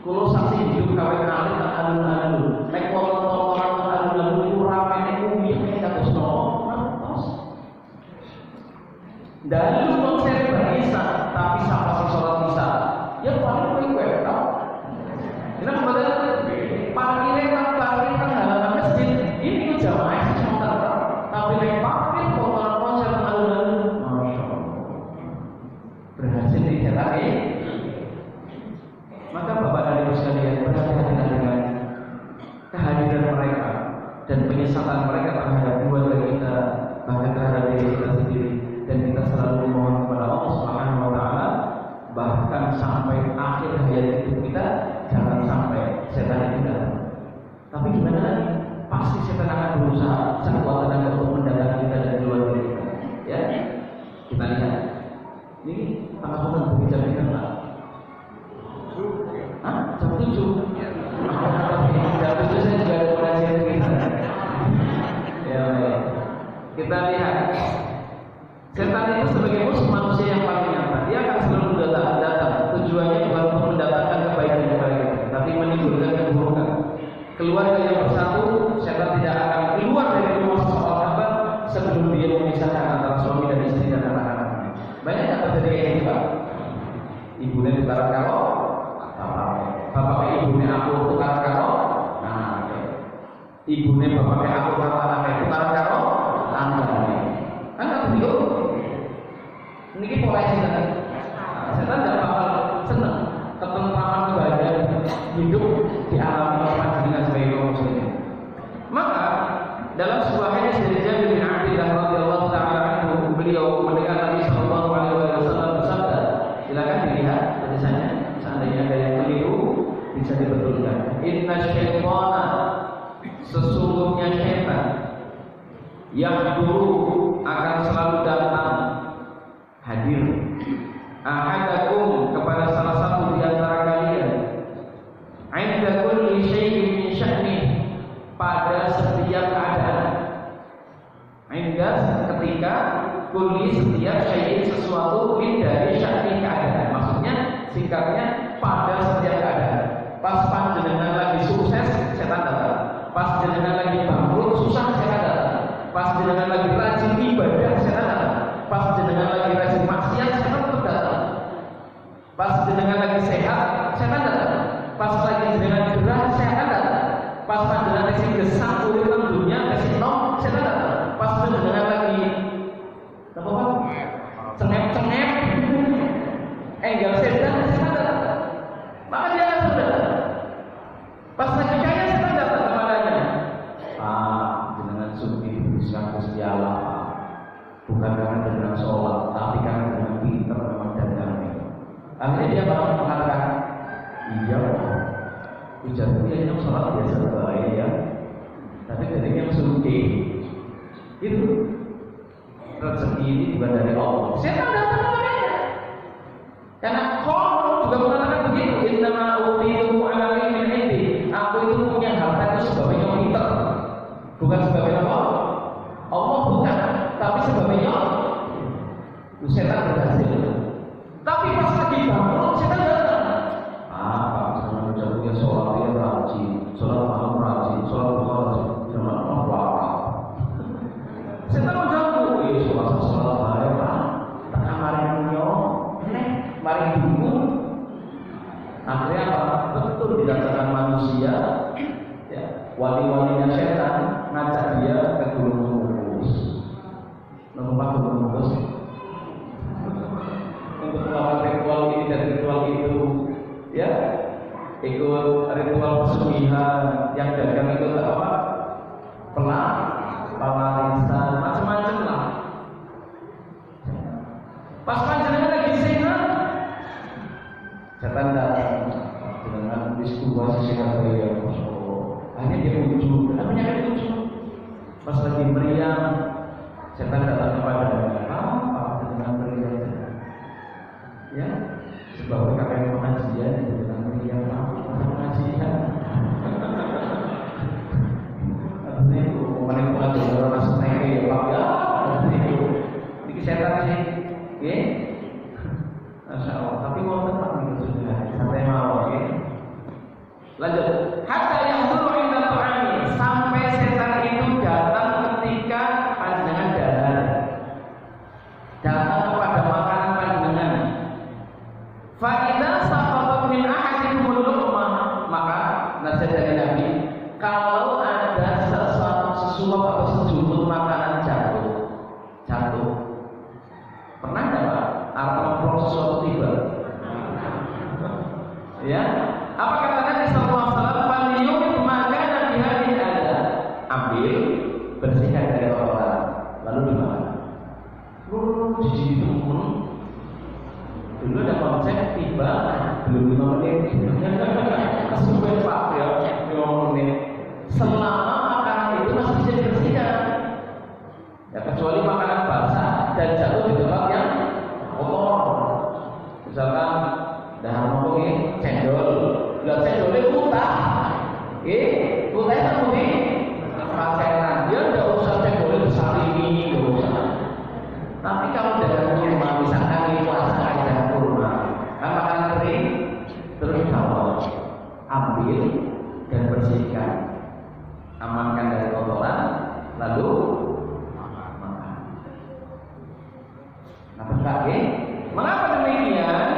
Kulo saksi hidup kawin alit tak alun-alun. Nek motor-motoran alun-alun iku rame nek umine kados nopo. Dalu konser berisa tapi sama si sholat bisa. Ya paling kowe tau. Ini kebetulan parkirnya kan halaman masjid. Ini tuh jamaah sebentar. Tapi nek parkir motor konser alun-alun, masya Allah. Berhasil dicetak. Maka Bapak dan Ibu sekalian berhati-hati dengan kehadiran mereka dan penyesalan mereka terhadap keluarga kita, bahkan terhadap diri kita sendiri, dan kita selalu mohon kepada Allah Subhanahu wa taala bahkan sampai akhir hayat hidup kita jangan sampai setan itu datang. Tapi gimana lagi? Pasti setan akan berusaha sekuat tenaga untuk mendatangi kita dan keluarga kita. Ya, kita lihat. Ini tanggal berbicara kita lah. Jam 7. Jam 7 saya juga ada pengajian kita. Ya, kita lihat. Setan itu sebagai musuh manusia yang paling nyata. Dia akan selalu datang. Tujuannya bukan untuk mendatangkan kebaikan kepada kita, tapi menimbulkan keburukan. Keluarga yang bersatu, setan tidak akan keluar dari rumah seorang hamba sebelum dia memisahkan antara suami dan istri dan anak-anaknya. Banyak yang terjadi kayak gitu, Pak. Ibunya tukar karo, bapaknya ibunya aku tukar karo, nah, ibunya bapaknya aku karo anaknya tukar karo, anaknya. Kan nggak begitu? Ini pola setan. Setan tidak bakal senang ketentraman kebahagiaan hidup di alam orang dengan sebagai kaum muslimin. Maka dalam sebuah hadis dari Jabir bin Abdullah radhiyallahu taala anhu, beliau mendengar Nabi sallallahu alaihi wasallam bersabda, silakan dilihat tulisannya, seandainya ada yang keliru bisa dibetulkan. Inna syaitana, sesungguhnya syaitan yang dulu akan selalu datang hadir ahadakum kepada salah satu di antara kalian, 'inda kulli syai'in min sya'nih, pada setiap keadaan. 'Inda ketika, kulli setiap syai'in sesuatu, min dari sya'nih keadaan. Maksudnya singkatnya pada setiap keadaan. Pas panjenengan lagi sukses, setan datang. Pas jenengan lagi bangkrut, susah, setan datang. Pas jenengan lagi rajin ibadah, setan datang. Pas jenengan lagi rajin maksiat, setan tetap datang. Pas jenengan lagi sehat, setan datang. Pas lagi jenengan gerah, setan datang. Pas jenengan lagi gesang urip dunia, kasih nom, setan datang. Pas jenengan lagi apa? Cengep-cengep, enggal setan, setan datang. Maka dia akan datang. Pas lagi kaya, setan datang kepadanya. Jenengan sugih sekarang Gusti Allah, bukan karena dengan sholat, tapi karena dengan pinter memang dagangnya. Akhirnya dia bakal mengatakan, iya, ujar dia yang sholat biasa baik ya, tapi dari yang sugih itu rezeki ini bukan dari Allah. Setan datang kepadanya. Karena Allah juga mengatakan begitu, innama utitu ala ilmin indi. Aku itu punya harta itu sebabnya pinter, bukan sebabnya apa? Allah bukan, tapi sebabnya setan berhasil. Tapi pas lagi bangkrut, setan datang. Pak, jangan ucapnya sholat dia rajin, sholat malam rajin, sholat rajin, jangan apa? Setan mengganggu, sholat bareng Pak, tengah mari munyo, mari dulu. Akhirnya apa? Betul dikatakan manusia, ya, wali-walinya setan ngajak dia ke gunung Rumus. Nomor gunung Rumus untuk melakukan ritual ini dan ritual itu, ya, ikut ritual pesugihan yang dagang itu apa? Pelak, pamarisan, macam-macam lah. Pas panjenengan lagi sehat, setan datang dengan diskusi sehat ya, Masya Allah. Akhirnya dia muncul, ada penyakit muncul. Pas lagi meriang, setan datang kepada apa dengan meriang? Ya, sebab kakek pengajian dengan meriang pengajian. Artinya itu kemarin pengajian orang seneng ya Pak ya. Ini setan sih, ya. Masya Allah. Tapi mau tetap itu sudah sampai mau, ya. Ya, apa kata Nabi sallallahu alaihi wasallam? "Falyum maka nabi hadin ada." Ambil, bersihkan dari kotoran, lalu dimakan. Dulu ada konsep tiba belum 5 menit. Sampai Pak ya, 5 menit. Selama makanan itu masih bisa dibersihkan. Ya kecuali makanan basah dan jatuh di tempat yang kotor. Misalkan dah ngomongin cendol, lah cendolnya putah, putahnya kan putih, paceran, dia nggak usah cendolnya besar ini, nggak usah. Tapi kalau dalam kurma, misalkan ini puasa dalam kurma, kan makanan kering, terus kamu ambil dan bersihkan, amankan dari kotoran, lalu makan. Nah, lagi, mengapa demikian?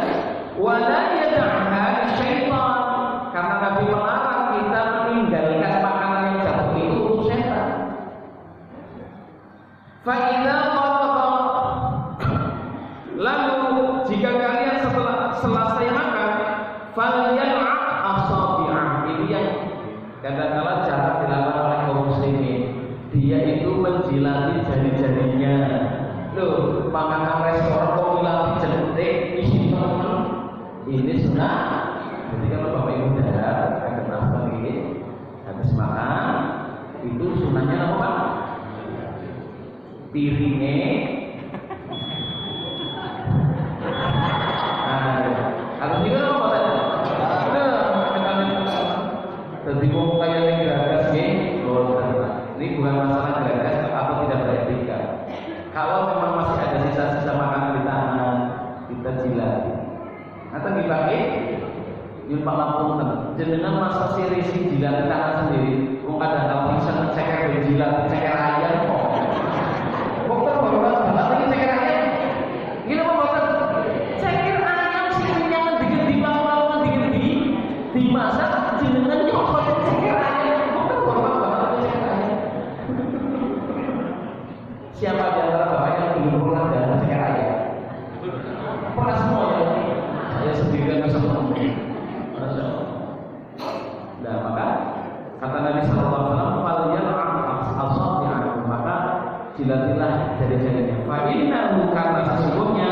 Wala yad'aha syaitan, karena Nabi melarang kita meninggalkan makanan yang jatuh itu untuk setan. Fa idza qadha, lalu jika kalian setelah selesai makan, falyal'aq asabi'ah. Ini yang kadang-kadang jarang dilakukan oleh kaum muslimin. Dia itu menjilati jari-jarinya. Loh, makanan restoran kok dilati jentik isi temen. Ini sunnah. Jadi kalau Bapak Ibu sadar, ada merasa ini habis makan itu sunnahnya apa? Piringnya. Harus juga apa tadi? Jadi mau kayak yang geragas ini bukan masalah geragas atau tidak beretika. Kalau memang masih ada sisa-sisa makanan di tangan, kita jilati. Atau dibagi, Pak Lampung jenengan masa sirisi jilat tangan sendiri. Mungkin ada bisa ceker jilat, ceker ayam kok. Dokter baru banget lagi ceker ayam. Gila apa dokter? Ceker ayam sirinya dikit di bawah, dikit di masak jenengan nyokot ceker ayam. Dokter baru banget ceker ayam. Siapa di antara bapak yang belum pernah dalam ceker ayam? Pernah semua ya? Saya sendiri kan semua. Nah, maka kata Nabi sallallahu alaihi wasallam, "Falyal'aq asabi'akum," maka jilatilah jari-jarinya. Fa innahu, karena sesungguhnya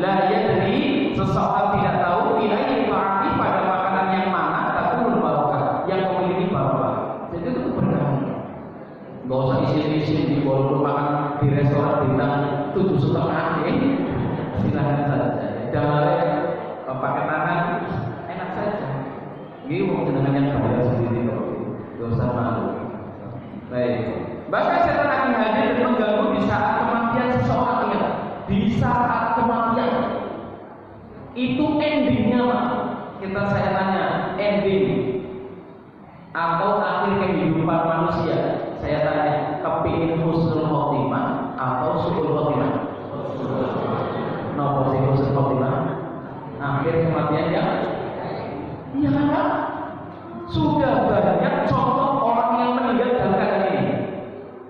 la yadri, seseorang tidak tahu ilaihi ta'ati, pada makanan yang mana takul barokah, yang memiliki barokah. Jadi itu berkah. Enggak usah isin-isin di walaupun makan di restoran bintang 7,5 silakan saja. Jangan pakai tangan, enak saja. Ini mau dengan yang bayar sendiri kok, gak usah malu. Baik. Bahkan setan akan hadir dan mengganggu di saat kematian seseorang. Ingat, di saat kematian itu endingnya apa? Saya tanya, ending atau akhir kehidupan manusia? Saya tanya, kepingin husnul khotimah atau su'ul khotimah? Nopo sih husnul khotimah? Akhir kematiannya, iya kan Pak? Sudah banyak contoh orang yang meninggal dalam keadaan ini,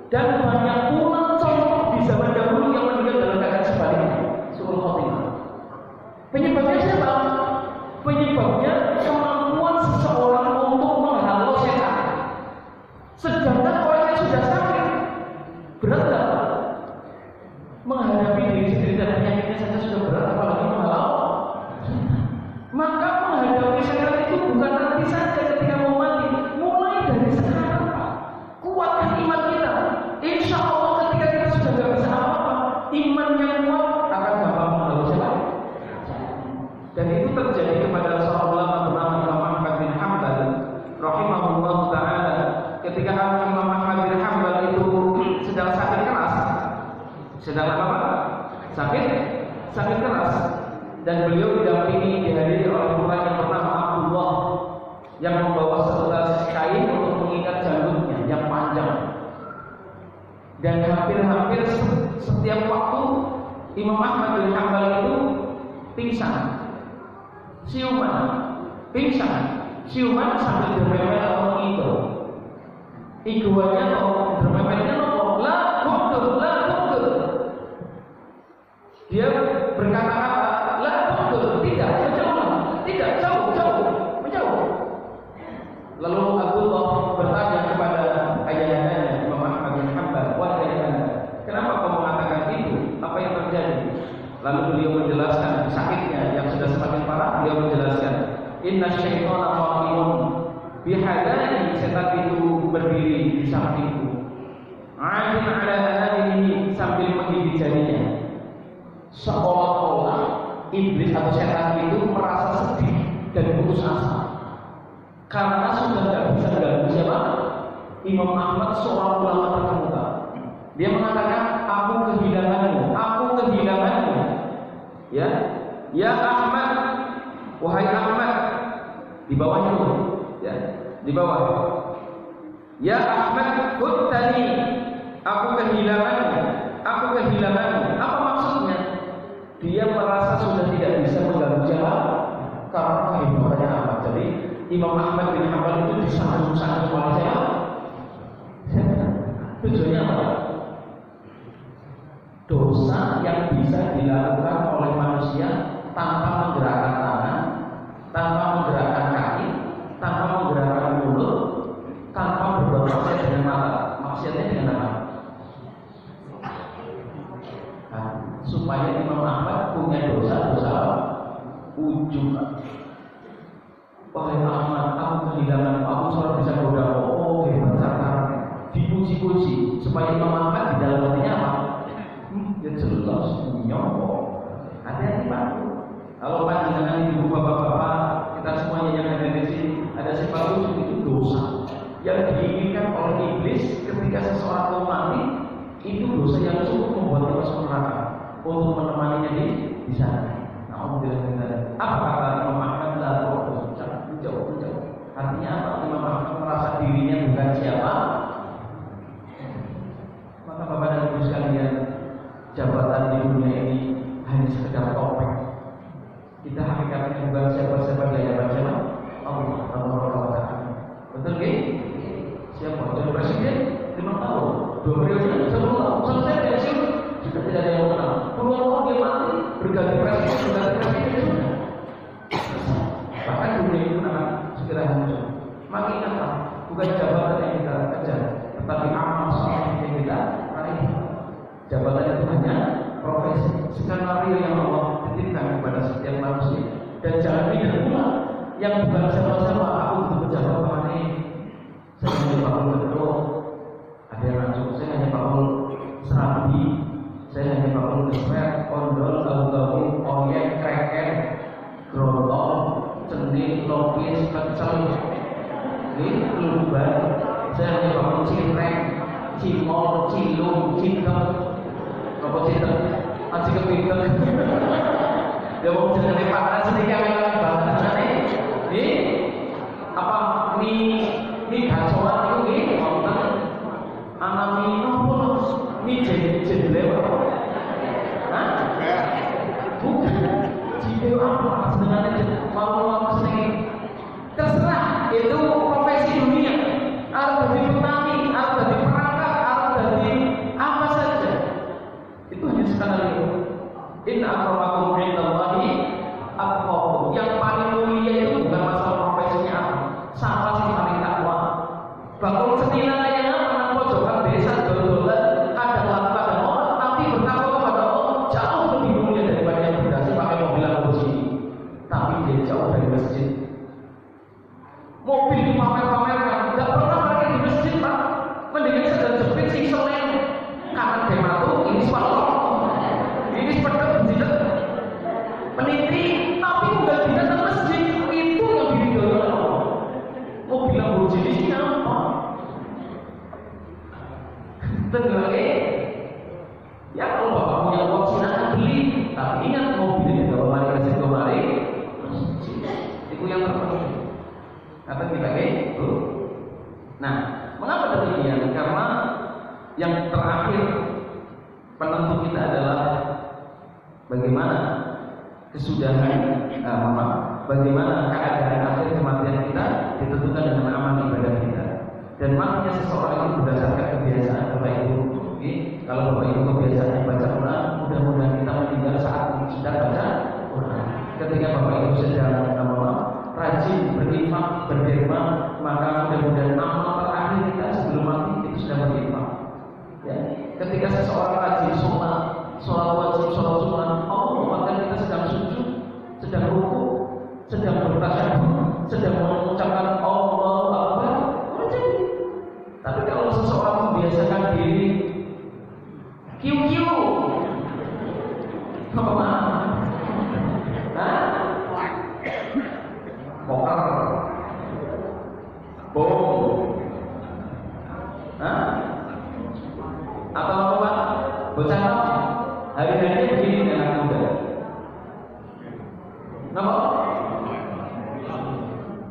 dan banyak pula contoh di zaman dahulu yang meninggal dalam keadaan sebaliknya. Su'ul khotimah. Penyebabnya siapa? Penyebabnya kemampuan seseorang untuk menghalau setan. Sedangkan orang yang sudah sakit, berat nggak? Menghadapi diri sendiri dan penyakitnya saja sudah berat, apalagi menghalau. Maka menghadapi setan itu bukan nanti saja ketika mau mati, mulai dari sekarang, Pak. Kuatkan iman kita. Insya Allah ketika kita sudah tidak bisa apa-apa, iman yang kuat akan gampang menghalau setan. Dan itu terjadi kepada seorang ulama bernama Imam Ahmad bin Hanbal rahimahullah taala. Ketika Imam Ahmad bin Hanbal itu sedang sakit keras, sedang apa? Sakit keras. Dan beliau didampingi dihadiri oleh orang yang bernama Abdullah yang membawa sebelas kain untuk mengikat janggutnya yang panjang. Dan hampir-hampir setiap waktu Imam Ahmad bin Hanbal itu pingsan, siuman sambil bermewah atau mengigo. Iguannya atau bermewahnya nopo la bukul. Dia berkata-kata, la bukul, tidak jauh. syaitana qa'imun bihadani, setan itu berdiri di sampingku, adin ala ananihi, sambil menggigit jarinya. Seolah-olah iblis atau setan itu merasa sedih dan putus asa karena sudah tidak bisa ganggu siapa? Imam Ahmad, seorang ulama terkemuka. Dia mengatakan, aku kehilanganmu, aku kehilanganmu. Ya Ahmad, wahai Ahmad, di bawah itu, ya, di bawah. Ya Ahmad, huttani, aku kehilanganmu, aku kehilanganmu. Apa maksudnya? Dia merasa sudah tidak bisa mengganggu siapa? Karena kehidupannya Ahmad. Jadi Imam Ahmad bin Hanbal itu disangka-sangka oleh siapa? Tujuannya apa? Dosa yang bisa dilakukan oleh manusia tanpa menggerakkan tangan, tanpa menggerakkan kaki, tanpa menggerakkan mulut, tanpa berbuat maksiat dengan mata. Maksiatnya dengan apa? Nah, supaya Imam Ahmad punya dosa-dosa ujub. Wahai Ahmad, aku kehilangan, aku sudah bisa berdoa. Oh, hebat cara dipuji-puji supaya Imam Ahmad di dalam hatinya apa? Ya jelas nyongkok. Hati-hati Pak. Kalau panjenengan ibu bapak-bapak, kita semuanya yang ada di sini, ada sifat ujub itu dosa yang diinginkan oleh iblis ketika seseorang mau mati. Itu dosa yang cukup membuat masuk neraka untuk menemaninya di sana. Nah, apa kata Imam Ahmad? Jauh. Artinya apa? Imam Ahmad merasa dirinya bukan siapa. Maka Bapak dan Ibu sekalian, jabatan di dunia ini hanya sekedar topeng. Kita hakikatnya bukan siapa-siapa di hadapan siapa? Allah Taala. Betul nggih? Siapa? Jadi presiden 5 tahun, 2 periode, 10 tahun, selesai pensiun, sudah tidak ada yang menang. Puluhan tahun dia mati, berganti presiden. Bahkan dunia itu akan segera hancur. Maka ingatlah, bukan jabatan yang kita kejar, tetapi amal saleh yang kita raih. Jabatan itu hanya profesi, skenario yang Allah titipkan kepada setiap manusia. Dan jangan pikir pula yang bukan siapa-siapa, aku untuk pejabat Pak ini. Saya hanya Pak Ketua, ada yang langsung, saya hanya Pak Serabi, saya hanya Pak Kesmet, Kondol, Tahu-tahu, Oyek, Kreken, Grotol, Cenik, Lopis, Pecel, ini Lumban. Saya hanya bangun Cireng, Cimol, Cilung, Cintem, apa Cintem, Aji Kepinter. Dia mau jangan dipaksa sedikit yang bahasa ini apa ini gacoan itu nonton anami nopo ini jadi apa? Hah? Bukan. Jadi apa sebenarnya mau sering terserah itu profesi dunia. Harus jadi petani, harus jadi perangkat, harus jadi apa saja. Itu hanya skenario. Inna akramakum indallahi atqakum. Yang paling mulia itu bukan masalah profesinya apa, siapa sih paling takwa. Bakul setina yang menang pojokan desa dodolan ada lakukan dan orang, tapi bertakwa kepada Allah jauh lebih mulia daripada yang berdasi pakai mobil Lamborghini, tapi dia jauh dari masjid. Mobil dipamer-pamerkan, tidak pernah pakai di masjid Pak. Mendingan sedang jepit sing selen kanan dematu, ini swallow, ini sepeda tidak meniti, tapi udah tidak ke masjid. Itu yang diridhoi Allah. Mobil Lamborghini apa? Tenang ya, kalau bapak punya uang silakan beli, tapi ingat mobilnya kalau mari rezeki kemari, itu yang terpenting. Kata kita itu. Nah, mengapa demikian? Karena yang terakhir penentu kita adalah bagaimana kesudahan, bagaimana keadaan akhir kematian kita ditentukan dengan amal ibadah kita. Dan makanya seseorang itu berdasarkan kebiasaan Bapak Ibu. Kalau Bapak Ibu kebiasaan baca Quran, mudah-mudahan kita meninggal saat sudah baca Quran. Ketika Bapak Ibu sedang rajin berinfak, berderma, maka mudah-mudahan amal terakhir kita sebelum mati itu sudah berinfak. Ya. Ketika seseorang rajin sholat wajib, sholat sunnah, Allah maka kita sedang sujud, sedang ruku, sedang bertasyahud,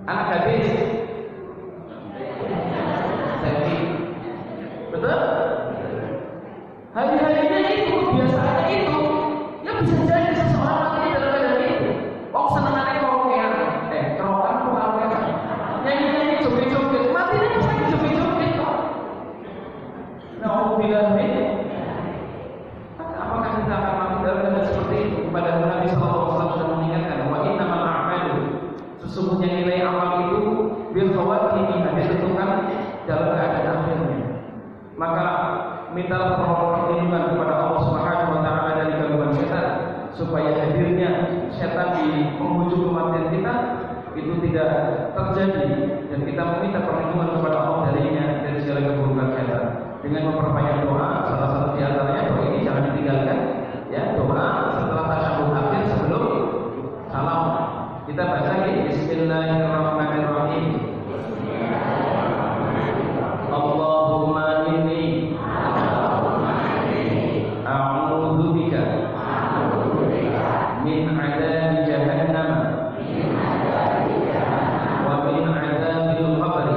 Anak gadis. Selfie. Betul? Hari-harinya itu, biasanya itu. Ya bisa jadi seseorang mati dalam keadaan itu. Oh senengannya karaokean. Kerokan apa karaokean? Nyanyi-nyanyi joget-joget. Matinya bisa joget-joget kok. Nah, bilang ini. Apakah kita akan mati dalam keadaan seperti itu? Padahal Nabi SAW sudah mengingatkan, wa innamal a'malu, sesungguhnya nilai amal itu bil khawatimi, ditentukan dalam keadaan akhirnya. Maka mintalah perlindungan kepada Allah Subhanahu wa taala dari gangguan setan, supaya hadirnya setan di penghujung kematian kita itu tidak terjadi, dan kita meminta perlindungan kepada Allah darinya, dari segala keburukan setan dengan memperbanyak doa. Salah satu di antaranya doa ini jangan ditinggalkan, ya, doa setelah tasyahud akhir sebelum salam. Kita baca ini Bismillahirrahmanirrahim. Allahumma inni a'udzu bika min 'adzabi jahannam wa min 'adzabil qabr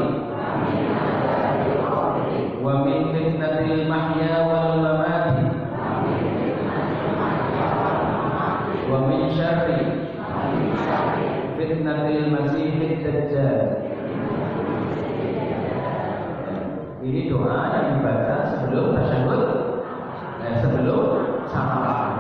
wa min fitnatil mahya wal mamat wa min syarri fitnatil masiihid dajjal. Ini doa yang dibaca sebelum tasyahud, sebelum salam.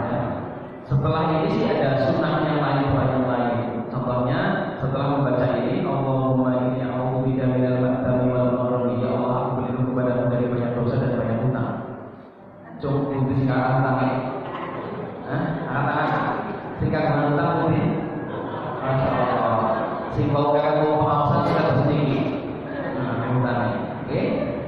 Setelah ini sih ada sunnah yang lain. Contohnya setelah membaca ini, Allahumma inni a'udzubika minal ma'tami wal maghribi. Ya Allah, aku berlindung kepadamu dari banyak dosa dan banyak hutang. Coba itu sekarang tangan. Tangan. Sekarang hutang ini. Masya Allah. Simbol kamu pengawasan sudah sendiri. Hutangnya. Oke.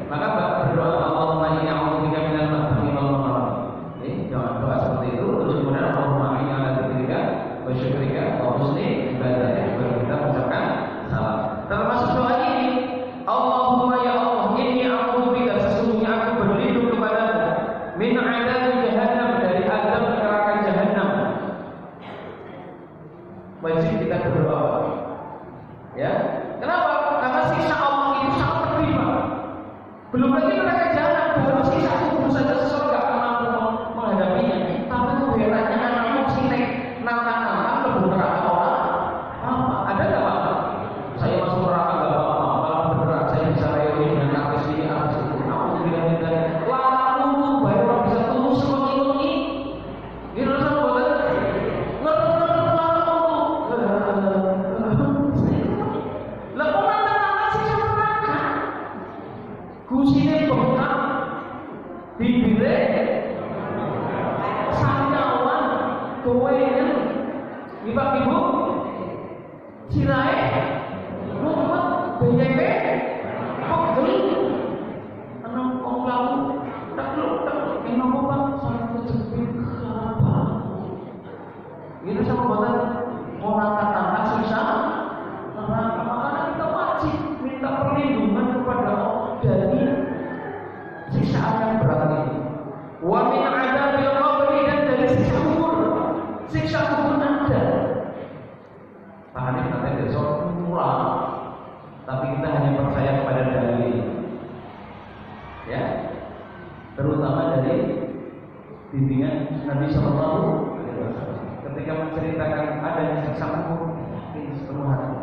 Maka berdoa Allahumma inni a'udzubika minal ma'tami wal maghribi. Jangan doa seperti itu. Terus kemudian Allahumma inni ala dzikrika wa syukrika wa husni ibadatik. Baru kita mengucapkan salam. Termasuk doa ini, Allahumma ya Allah, inni a'udzubika, sesungguhnya aku berlindung kepadamu min 'adzabi jahannam, dari azab neraka jahannam. Wajib kita berdoa. Ya. Kenapa? Karena siksa Allah itu sangat terima. Belum lagi mereka jalan, baru sisa kubur saja seseorang gak akan mampu menghadapinya. Tapi kebenarannya anakmu sini nantang-nantang ke neraka orang. Ada gak apa-apa? Saya masuk neraka gak apa-apa, malah beneran saya bisa reuni dengan artis ini, artis itu. Aku bilang dari lama itu baru orang bisa tulus seperti ini. Ini rasa buatan kusine bengkak, bibire sanyawan, gowengen, ibu sirai, mumet, beyeke, pegel, anak onglamu, takluk, emang bang, sangat kejepit, apa? Itu sama buatan mau nantang susah, makanya kita wajib minta perlindungan kepada Allah dari siksaan yang berat ini. Wa min 'adzabil qabr, dan dari siksa kubur. Siksa kubur ada. Makanya kita tidak soal murah, tapi kita hanya percaya kepada dalil. Ya, terutama dari bimbingan Nabi Sallallahu Alaihi Wasallam. Ketika menceritakan adanya siksa kubur, ini sepenuh hati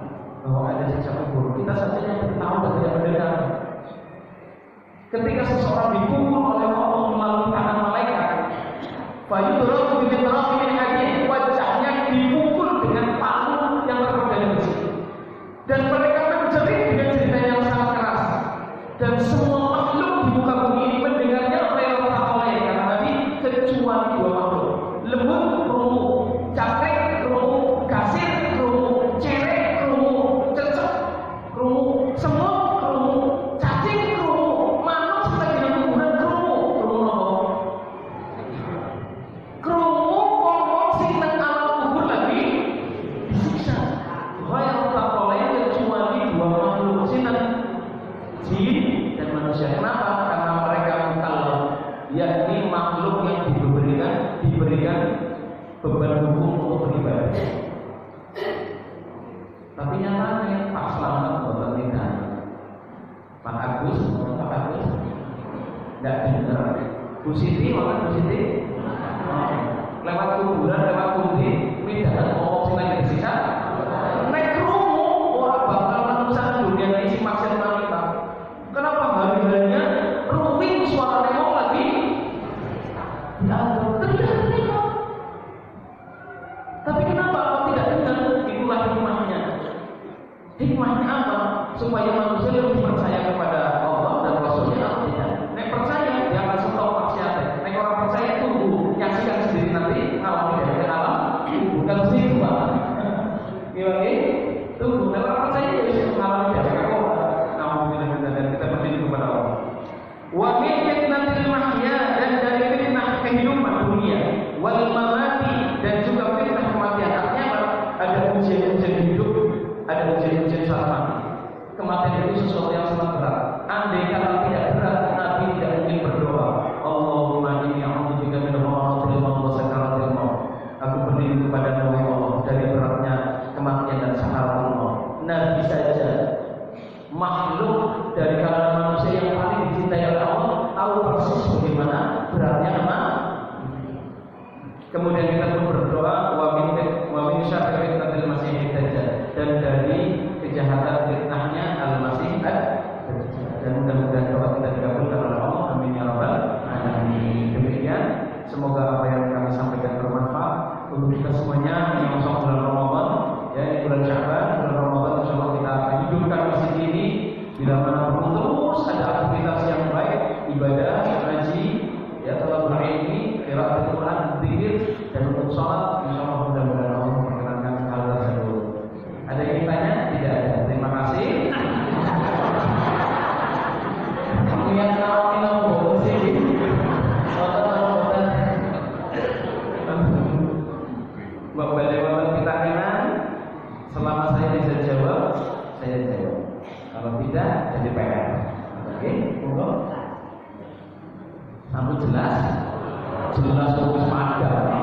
bahwa ada siksa kubur. Kita saja yang tahu dan tidak mendengar. Ketika seseorang dipukul oleh Allah melalui tangan malaikat, fayudraku bimitrafi min hadid, wajahnya dipukul dengan palu yang terbuat dari besi, dan mereka menjerit dengan cerita yang sangat keras, dan semua makhluk di muka bumi ini mendengarnya oleh karena Nabi, kecuali dua makhluk, lembut rungu, cakrek rungu, kasir rungu, cerek rungu, cecek rungu, semut rungu, cacing rungu. Jin dan manusia. Kenapa? Karena mereka mukallaf, yakni makhluk yang Bu Siti, mana Bu Siti? Lewat kuburan, lewat kunti, tidak ngomong sing lagi disisa. Nek krungu ora bakal manusia dunia ini si maksiat kita. Kenapa hari-harinya ruwing suara nemo lagi? Tidak terima. Tapi kenapa kau tidak dengar? Itulah hikmahnya. Hikmahnya apa? Supaya manusia lebih percaya kepada Allah dan Rasulnya. Nek percaya dia akan stop maksiat. Nek orang percaya tunggu, nyaksikan sendiri nanti ngalami dari alam. Bukan situ pak. Gimana? Tunggu. Nek orang percaya ya bisa mengalami dari alam. Dan kita berdoa kepada Allah. Wa min fitnatil mahya, dan dari fitnah kehidupan dunia, wal mamati, dan juga fitnah kematian. Artinya apa? Ada ujian-ujian hidup, ada ujian-ujian saat mati. Kematian itu sesuatu yang sangat berat. Andai kalau tidak berat, Nabi tidak mungkin berdoa, Allahumma inni a'udzubika min al-mawtil maut wa sakaratil maut. Aku berlindung kepada Allah dari beratnya kematian dan sakaratul maut. Nabi saja, makhluk dari kalangan manusia yang paling dicintai oleh Allah, tahu persis bagaimana beratnya kematian. Kemudian kita pun berdoa wa min syarri fitnatil masiihid dajjal, dan dari kejahatan fitnahnya al-masih ad-dajjal. Dan mudah-mudahan doa kita dikabulkan oleh Allah. Amin ya rabbal alamin. Demikian, semoga apa yang kami sampaikan bermanfaat untuk kita semuanya yang masuk bulan Ramadan, ya ini bulan Sya'ban, bulan Ramadan insyaallah kita akan hidupkan masjid ini bila mana pun terus ada aktivitas yang baik, ibadah, ngaji, ya talabul ilmi, qiraatul Quran, zikir, dan untuk salat insyaallah mudah-mudahan Allah memperkenankan hal tersebut. Ada yang ditanya? Tidak ada. Terima kasih. Kemudian kalau kita mau sih, Bapak Dewan kita kenal. Selama saya bisa jawab, saya jawab. Kalau tidak, jadi PR. Oke, monggo. Sampai jelas, fokus pada.